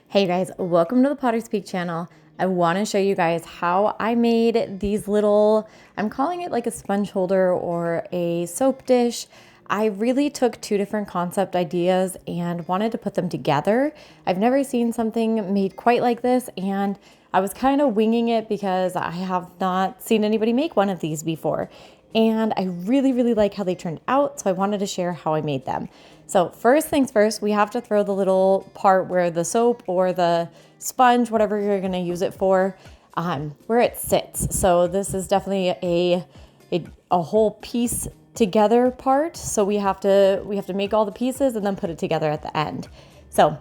Hey guys, welcome to the Pottery Speak channel. I want to show you guys how I made these little, I'm calling it like a sponge holder or a soap dish. I really took two different concept ideas and wanted to put them together. I've never seen something made quite like this, and I was kind of winging it because I have not seen anybody make one of these before. And I really like how they turned out, so I wanted to share how I made them. So first things first, we have to throw the little part where the soap or the sponge, whatever you're gonna use it for, where it sits. So this is definitely a whole piece together part. So we have to make all the pieces and then put it together at the end. So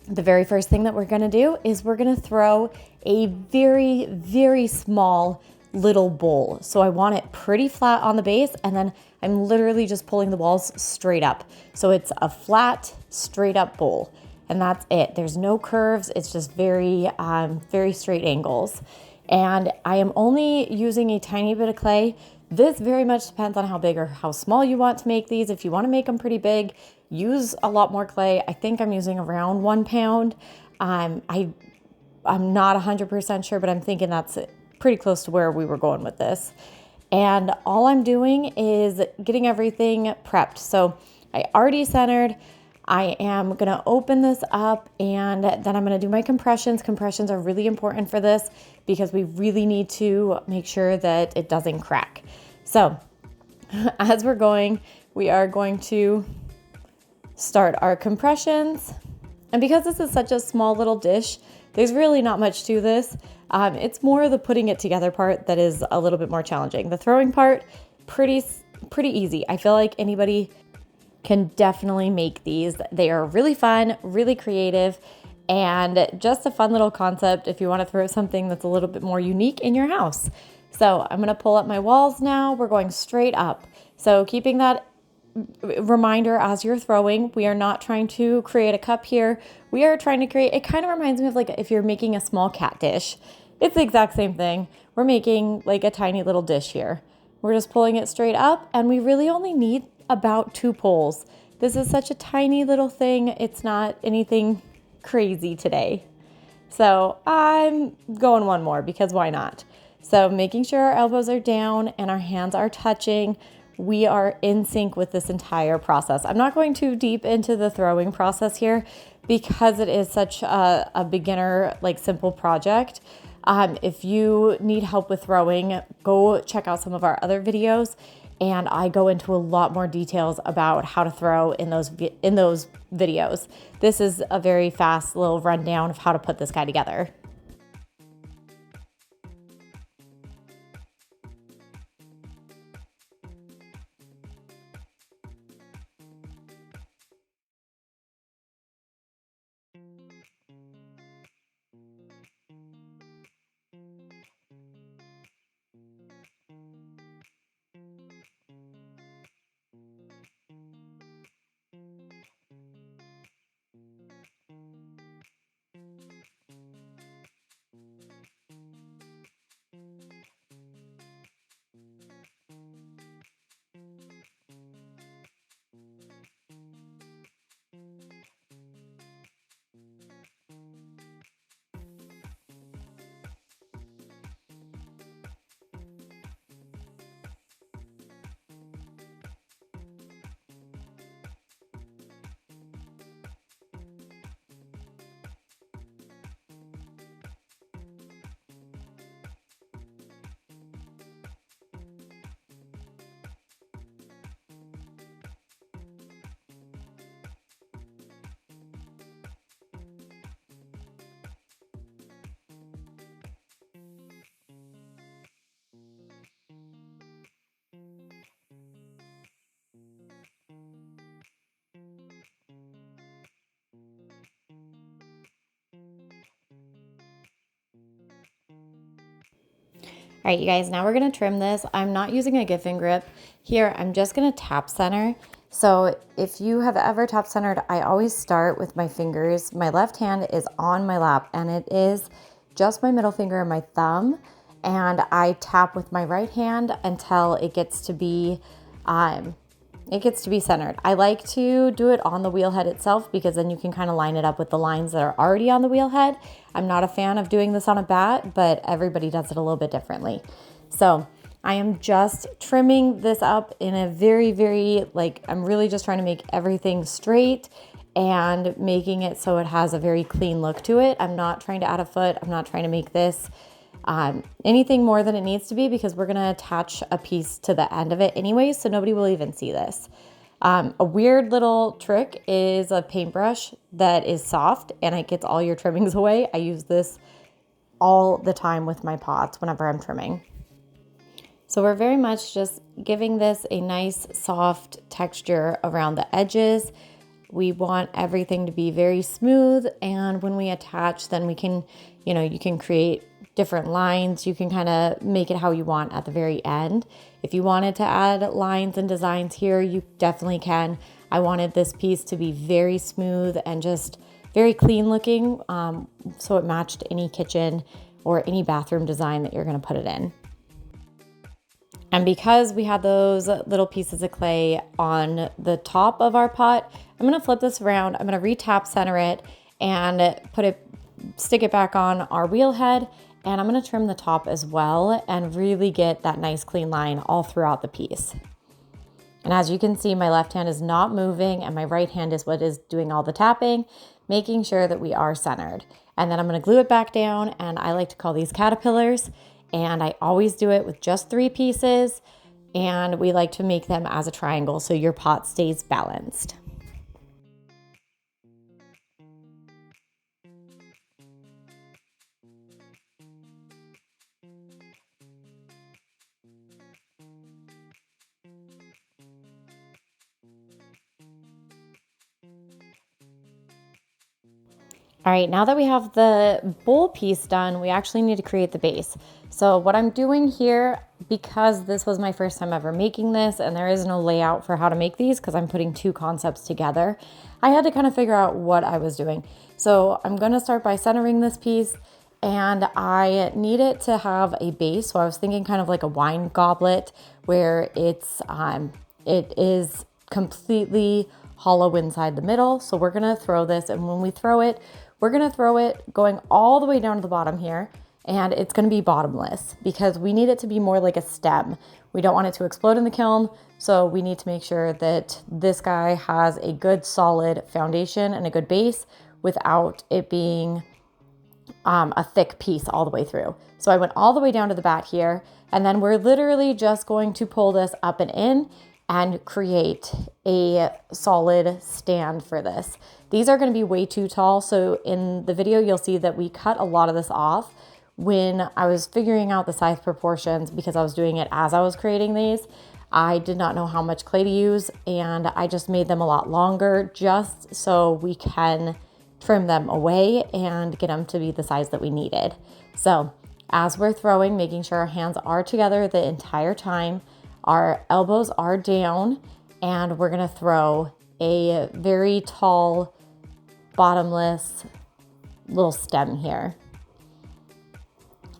the very first thing that we're gonna do is we're gonna throw a very small little bowl. So I want it pretty flat on the base, and then I'm literally just pulling the walls straight up. So it's a flat, straight up bowl, and that's it. There's no curves. It's just very straight angles. And I am only using a tiny bit of clay. This very much depends on how big or how small you want to make these. If you want to make them pretty big, use a lot more clay. I think I'm using around 1 pound. I'm not 100% sure, but I'm thinking that's pretty close to where we were going with this. And all I'm doing is getting everything prepped. So I already centered. I am gonna open this up, and then I'm gonna do my compressions. Compressions are really important for this because we really need to make sure that it doesn't crack. So as we're going, we are going to start our compressions. And because this is such a small little dish, there's really not much to this. It's more the putting it together part that is a little bit more challenging. The throwing part, pretty easy. I feel like anybody can definitely make these. They are really fun, really creative, and just a fun little concept if you want to throw something that's a little bit more unique in your house. So I'm gonna pull up my walls now. We're going straight up. So keeping that reminder as you're throwing, we are not trying to create a cup here. We are trying to create, it kind of reminds me of like if you're making a small cat dish. It's the exact same thing. We're making like a tiny little dish here. We're just pulling it straight up, and we really only need about 2 pulls. This is such a tiny little thing. It's not anything crazy today. So I'm going one more because why not? So making sure our elbows are down and our hands are touching. We are in sync with this entire process. I'm not going too deep into the throwing process here because it is such a beginner, like simple project. If you need help with throwing, go check out some of our other videos, and I go into a lot more details about how to throw in those videos. This is a very fast little rundown of how to put this guy together. All right, you guys, now we're gonna trim this. I'm not using a Giffen grip here. I'm just gonna tap center. So if you have ever tap centered, I always start with my fingers. My left hand is on my lap, and it is just my middle finger and my thumb. And I tap with my right hand until it gets to be it gets to be centered. I like to do it on the wheel head itself because then you can kind of line it up with the lines that are already on the wheel head. I'm not a fan of doing this on a bat, but everybody does it a little bit differently. So I am just trimming this up in a very, I'm really just trying to make everything straight and making it so it has a very clean look to it. I'm not trying to add a foot. I'm not trying to make this anything more than it needs to be because we're going to attach a piece to the end of it anyway, so nobody will even see this. A weird little trick is a paintbrush that is soft and it gets all your trimmings away. I use this all the time with my pots whenever I'm trimming. So we're very much just giving this a nice soft texture around the edges. We want everything to be very smooth, and when we attach, then we can, you can create different lines. You can kind of make it how you want at the very end. If you wanted to add lines and designs here, you definitely can. I wanted this piece to be very smooth and just very clean looking, so it matched any kitchen or any bathroom design that you're going to put it in. And because we had those little pieces of clay on the top of our pot, I'm going to flip this around. I'm going to re-tap center it and stick it back on our wheel head. And I'm going to trim the top as well and really get that nice clean line all throughout the piece. And as you can see, my left hand is not moving and my right hand is what is doing all the tapping, making sure that we are centered. And then I'm going to glue it back down, and I like to call these caterpillars. And I always do it with just 3 pieces, and we like to make them as a triangle so your pot stays balanced. All right, now that we have the bowl piece done, we actually need to create the base. So what I'm doing here, because this was my first time ever making this and there is no layout for how to make these because I'm putting 2 concepts together, I had to kind of figure out what I was doing. So I'm gonna start by centering this piece, and I need it to have a base. So I was thinking kind of like a wine goblet where it is completely hollow inside the middle. So we're gonna throw this, and when we throw it, we're gonna throw it going all the way down to the bottom here, and it's gonna be bottomless because we need it to be more like a stem. We don't want it to explode in the kiln, so we need to make sure that this guy has a good solid foundation and a good base without it being a thick piece all the way through. So I went all the way down to the bat here, and then we're literally just going to pull this up and in and create a solid stand for this. These are going to be way too tall, so in the video you'll see that we cut a lot of this off when I was figuring out the size proportions because I was doing it as I was creating these. I did not know how much clay to use, and I just made them a lot longer just so we can trim them away and get them to be the size that we needed. So as we're throwing, making sure our hands are together the entire time, our elbows are down, and we're gonna throw a very tall, bottomless little stem here.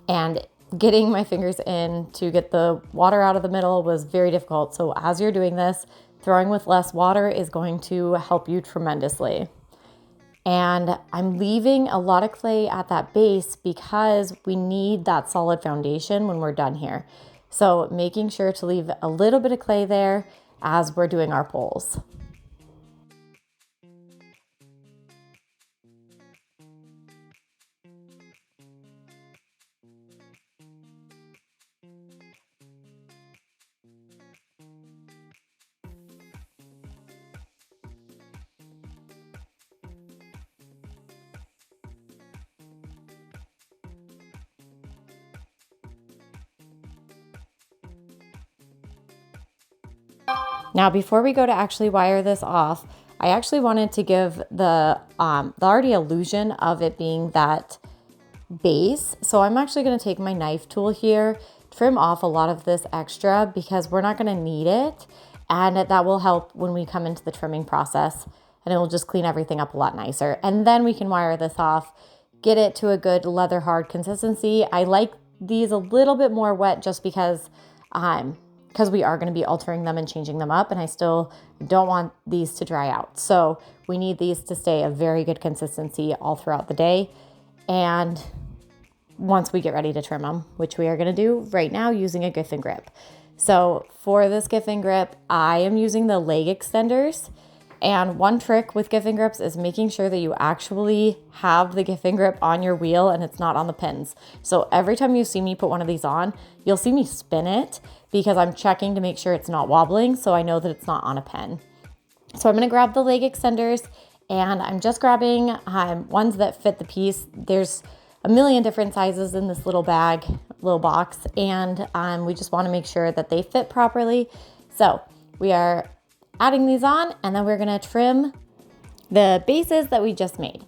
And getting my fingers in to get the water out of the middle was very difficult. So as you're doing this, throwing with less water is going to help you tremendously. And I'm leaving a lot of clay at that base because we need that solid foundation when we're done here. So making sure to leave a little bit of clay there as we're doing our poles. Now, before we go to actually wire this off, I actually wanted to give the already illusion of it being that base. So I'm actually going to take my knife tool here, trim off a lot of this extra because we're not going to need it. And that will help when we come into the trimming process, and it will just clean everything up a lot nicer. And then we can wire this off, get it to a good leather hard consistency. I like these a little bit more wet just because because we are going to be altering them and changing them up, and I still don't want these to dry out. So we need these to stay a very good consistency all throughout the day. And once we get ready to trim them, which we are going to do right now using a Giff and Grip. So for this Giff and Grip, I am using the leg extenders. And one trick with Giff and Grips is making sure that you actually have the Giff and Grip on your wheel and it's not on the pins. So every time you see me put one of these on, you'll see me spin it because I'm checking to make sure it's not wobbling, so I know that it's not on a pin. So I'm going to grab the leg extenders, and I'm just grabbing ones that fit the piece. There's a million different sizes in this little bag, little box, and we just want to make sure that they fit properly. So we are adding these on, and then we're going to trim the bases that we just made.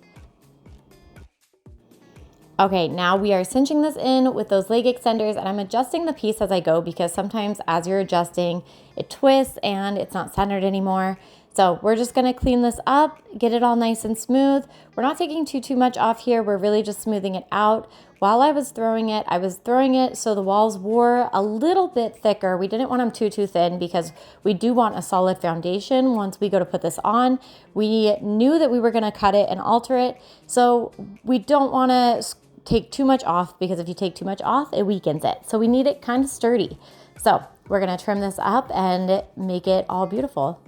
Okay, now we are cinching this in with those leg extenders, and I'm adjusting the piece as I go because sometimes as you're adjusting, it twists and it's not centered anymore. So we're just gonna clean this up, get it all nice and smooth. We're not taking too much off here. We're really just smoothing it out. While I was throwing it so the walls were a little bit thicker. We didn't want them too thin because we do want a solid foundation once we go to put this on. We knew that we were gonna cut it and alter it, so we don't wanna take too much off, because if you take too much off, it weakens it. So we need it kind of sturdy. So we're gonna trim this up and make it all beautiful.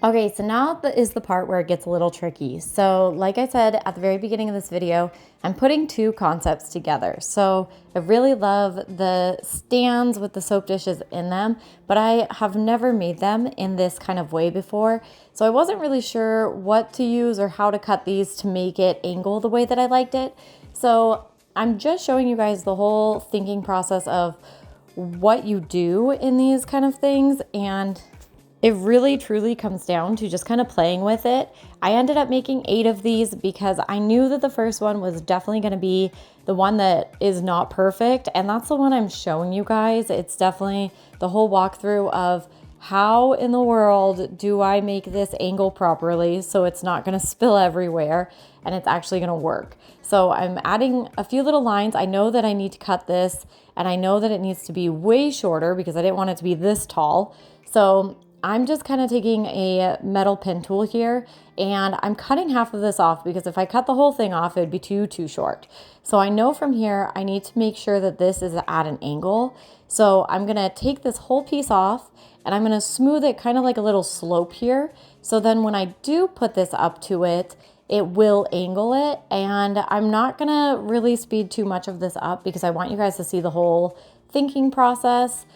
Okay, so now is the part where it gets a little tricky. So like I said at the very beginning of this video, I'm putting two concepts together. So I really love the stands with the soap dishes in them, but I have never made them in this kind of way before. So I wasn't really sure what to use or how to cut these to make it angle the way that I liked it. So I'm just showing you guys the whole thinking process of what you do in these kind of things, and it really truly comes down to just kind of playing with it. I ended up making 8 of these because I knew that the first one was definitely going to be the one that is not perfect, and that's the one I'm showing you guys. It's definitely the whole walkthrough of how in the world do I make this angle properly so it's not going to spill everywhere and it's actually going to work. So I'm adding a few little lines. I know that I need to cut this, and I know that it needs to be way shorter because I didn't want it to be this tall. So I'm just kind of taking a metal pin tool here, and I'm cutting half of this off because if I cut the whole thing off, it would be too short. So I know from here, I need to make sure that this is at an angle. So I'm gonna take this whole piece off and I'm gonna smooth it kind of like a little slope here. So then when I do put this up to it, it will angle it, and I'm not gonna really speed too much of this up because I want you guys to see the whole thinking process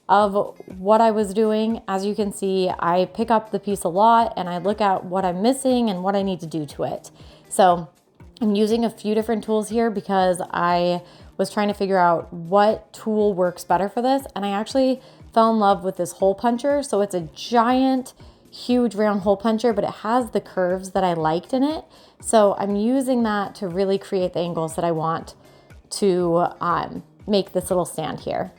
of what I was doing. As you can see, I pick up the piece a lot and I look at what I'm missing and what I need to do to it. So I'm using a few different tools here because I was trying to figure out what tool works better for this. And I actually fell in love with this hole puncher. So it's a giant, huge round hole puncher, but it has the curves that I liked in it. So I'm using that to really create the angles that I want to make this little stand here.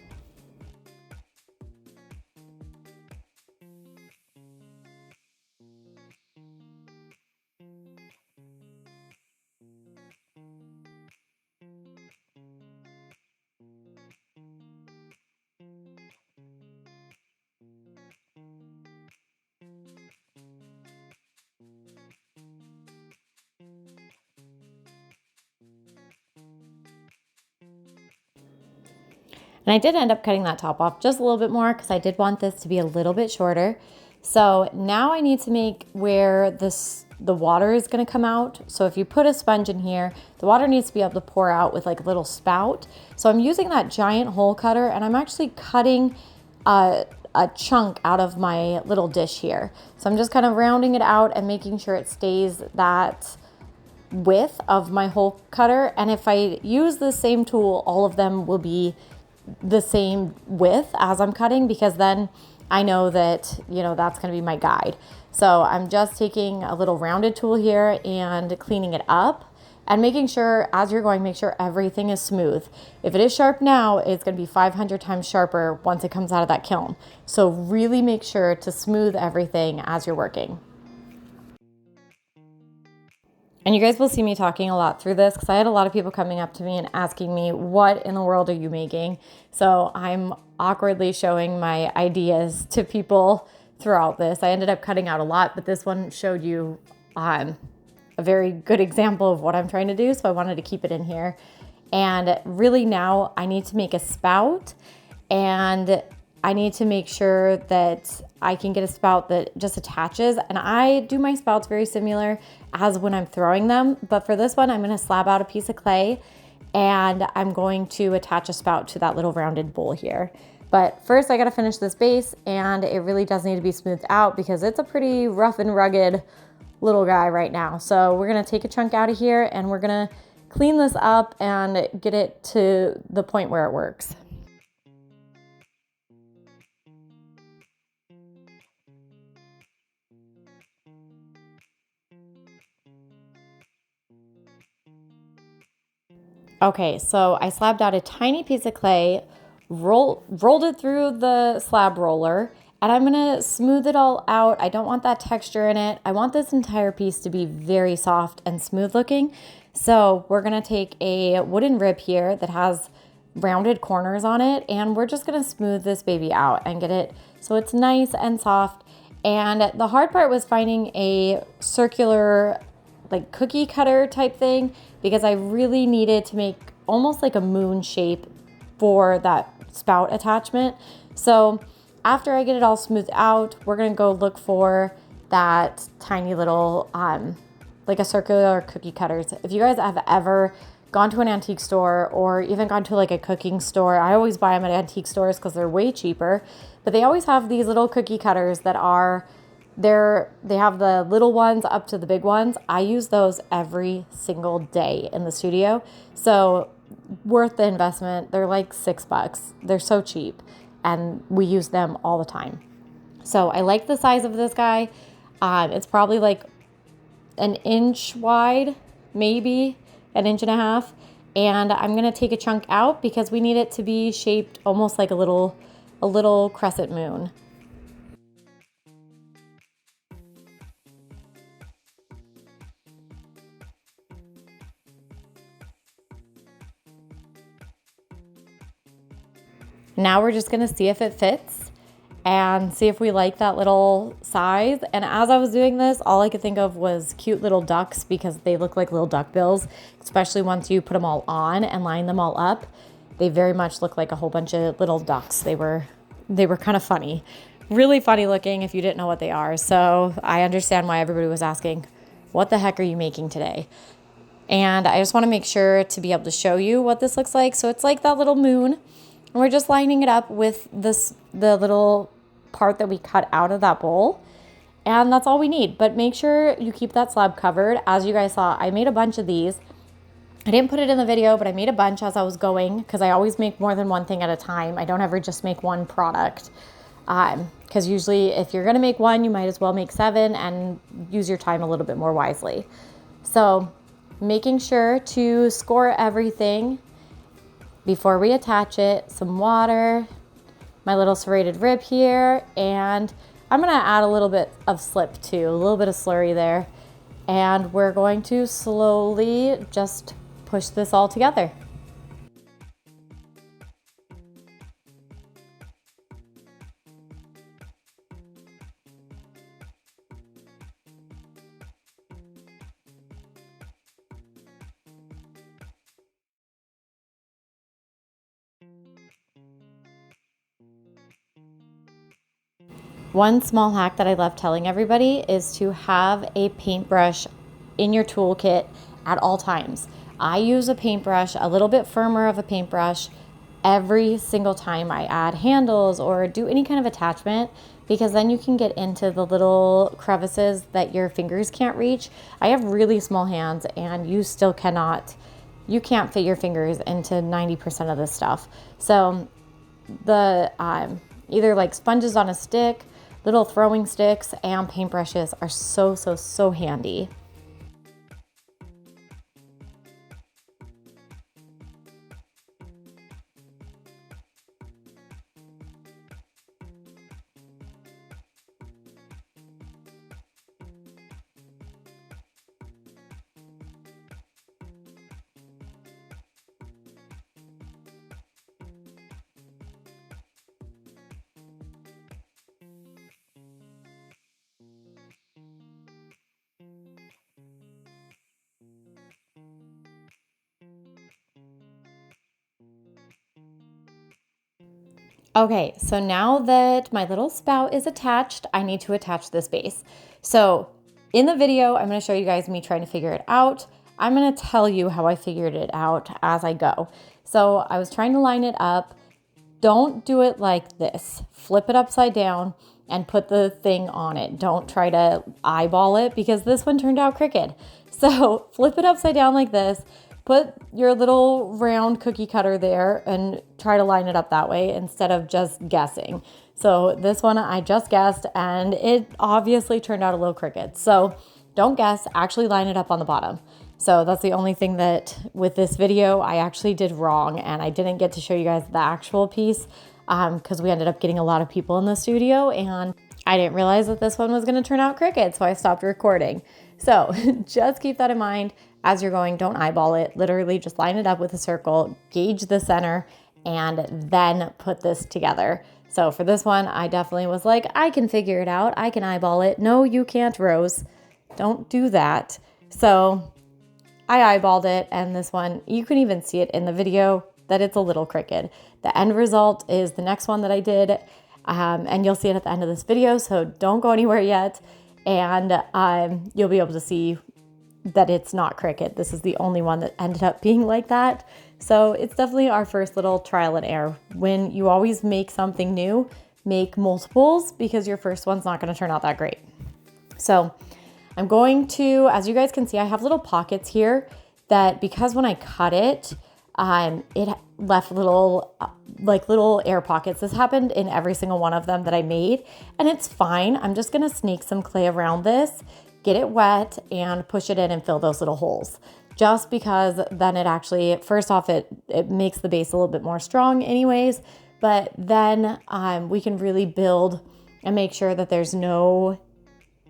And I did end up cutting that top off just a little bit more because I did want this to be a little bit shorter. So now I need to make where the water is going to come out. So if you put a sponge in here, the water needs to be able to pour out with like a little spout. So I'm using that giant hole cutter, and I'm actually cutting a chunk out of my little dish here. So I'm just kind of rounding it out and making sure it stays that width of my hole cutter. And if I use the same tool, all of them will be the same width as I'm cutting, because then I know that, that's going to be my guide. So I'm just taking a little rounded tool here and cleaning it up and making sure, as you're going, make sure everything is smooth. If it is sharp now, it's going to be 500 times sharper once it comes out of that kiln. So really make sure to smooth everything as you're working. And you guys will see me talking a lot through this because I had a lot of people coming up to me and asking me, what in the world are you making? So I'm awkwardly showing my ideas to people throughout this. I ended up cutting out a lot, but this one showed you a very good example of what I'm trying to do. So I wanted to keep it in here. And really now I need to make a spout, and I need to make sure that I can get a spout that just attaches. And I do my spouts very similar as when I'm throwing them. But for this one, I'm gonna slab out a piece of clay and I'm going to attach a spout to that little rounded bowl here. But first I gotta finish this base, and it really does need to be smoothed out because it's a pretty rough and rugged little guy right now. So we're gonna take a chunk out of here and we're gonna clean this up and get it to the point where it works. Okay, so I slabbed out a tiny piece of clay, rolled it through the slab roller, and I'm gonna smooth it all out. I don't want that texture in it. I want this entire piece to be very soft and smooth looking. So we're gonna take a wooden rib here that has rounded corners on it, and we're just gonna smooth this baby out and get it so it's nice and soft. And the hard part was finding a circular, like cookie cutter type thing, because I really needed to make almost like a moon shape for that spout attachment. So after I get it all smoothed out, we're gonna go look for that tiny little, like a circular cookie cutters. If you guys have ever gone to an antique store or even gone to like a cooking store, I always buy them at antique stores because they're way cheaper, but they always have these little cookie cutters that are they have the little ones up to the big ones. I use those every single day in the studio. So worth the investment. They're like $6. They're so cheap and we use them all the time. So I like the size of this guy. It's probably like an inch wide, maybe an inch and a half. And I'm going to take a chunk out because we need it to be shaped almost like a little crescent moon. Now we're just gonna see if it fits and see if we like that little size. And as I was doing this, all I could think of was cute little ducks because they look like little duck bills, especially once you put them all on and line them all up. They very much look like a whole bunch of little ducks. They were kind of funny, really funny looking if you didn't know what they are. So I understand why everybody was asking, what the heck are you making today? And I just wanna make sure to be able to show you what this looks like. So it's like that little moon. And we're just lining it up with the little part that we cut out of that bowl. And that's all we need. But make sure you keep that slab covered. As you guys saw, I made a bunch of these. I didn't put it in the video, but I made a bunch as I was going because I always make more than one thing at a time. I don't ever just make one product. Because usually if you're going to make one, you might as well make 7 and use your time a little bit more wisely. So making sure to score everything before we attach it, some water, my little serrated rib here, and I'm gonna add a little bit of slip too, a little bit of slurry there. And we're going to slowly just push this all together. One small hack that I love telling everybody is to have a paintbrush in your toolkit at all times. I use a paintbrush, a little bit firmer of a paintbrush, every single time I add handles or do any kind of attachment, because then you can get into the little crevices that your fingers can't reach. I have really small hands and you still you can't fit your fingers into 90% of this stuff. So the either like sponges on a stick, little throwing sticks, and paintbrushes are so handy. Okay, so now that my little spout is attached, I need to attach this base. So in the video, I'm going to show you guys me trying to figure it out. I'm going to tell you how I figured it out as I go. So I was trying to line it up. Don't do it like this. Flip it upside down and put the thing on it. Don't try to eyeball it, because this one turned out crooked. So flip it upside down like this. Put your little round cookie cutter there and try to line it up that way instead of just guessing. So this one I just guessed and it obviously turned out a little crooked. So don't guess, actually line it up on the bottom. So that's the only thing that with this video I actually did wrong, and I didn't get to show you guys the actual piece because we ended up getting a lot of people in the studio and I didn't realize that this one was going to turn out crooked, so I stopped recording. So just keep that in mind as you're going. Don't eyeball it. Literally just line it up with a circle, gauge the center, and then put this together. So for this one, I definitely was like, I can figure it out. I can eyeball it. No, you can't, Rose. Don't do that. So I eyeballed it, and this one, you can even see it in the video that it's a little crooked. The end result is the next one that I did, and you'll see it at the end of this video, so don't go anywhere yet, and you'll be able to see that it's not crooked. This is the only one that ended up being like that. So it's definitely our first little trial and error. When you always make something new, make multiples, because your first one's not going to turn out that great. So I'm going to, as you guys can see, I have little pockets here that, because when I cut it, it left little air pockets. This happened in every single one of them that I made, and it's fine. I'm just going to snake some clay around this, get it wet, and push it in and fill those little holes. Just because then it actually, first off, it makes the base a little bit more strong anyways, but then we can really build and make sure that there's no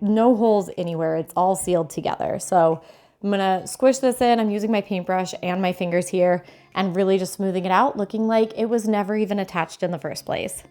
holes anywhere. It's all sealed together. So I'm gonna squish this in. I'm using my paintbrush and my fingers here and really just smoothing it out, looking like it was never even attached in the first place.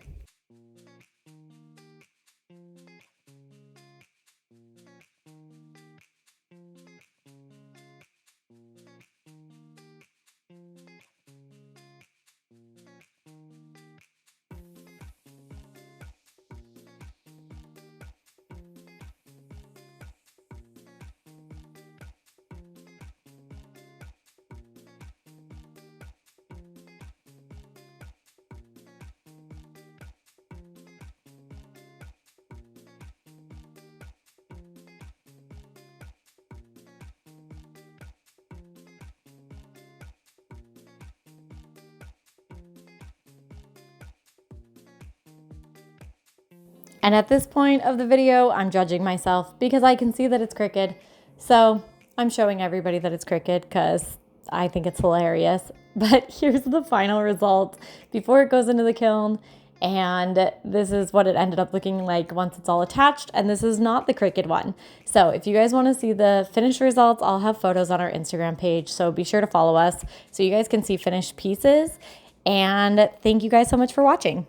And at this point of the video, I'm judging myself because I can see that it's crooked. So I'm showing everybody that it's crooked because I think it's hilarious. But here's the final result before it goes into the kiln. And this is what it ended up looking like once it's all attached. And this is not the crooked one. So if you guys want to see the finished results, I'll have photos on our Instagram page. So be sure to follow us so you guys can see finished pieces. And thank you guys so much for watching.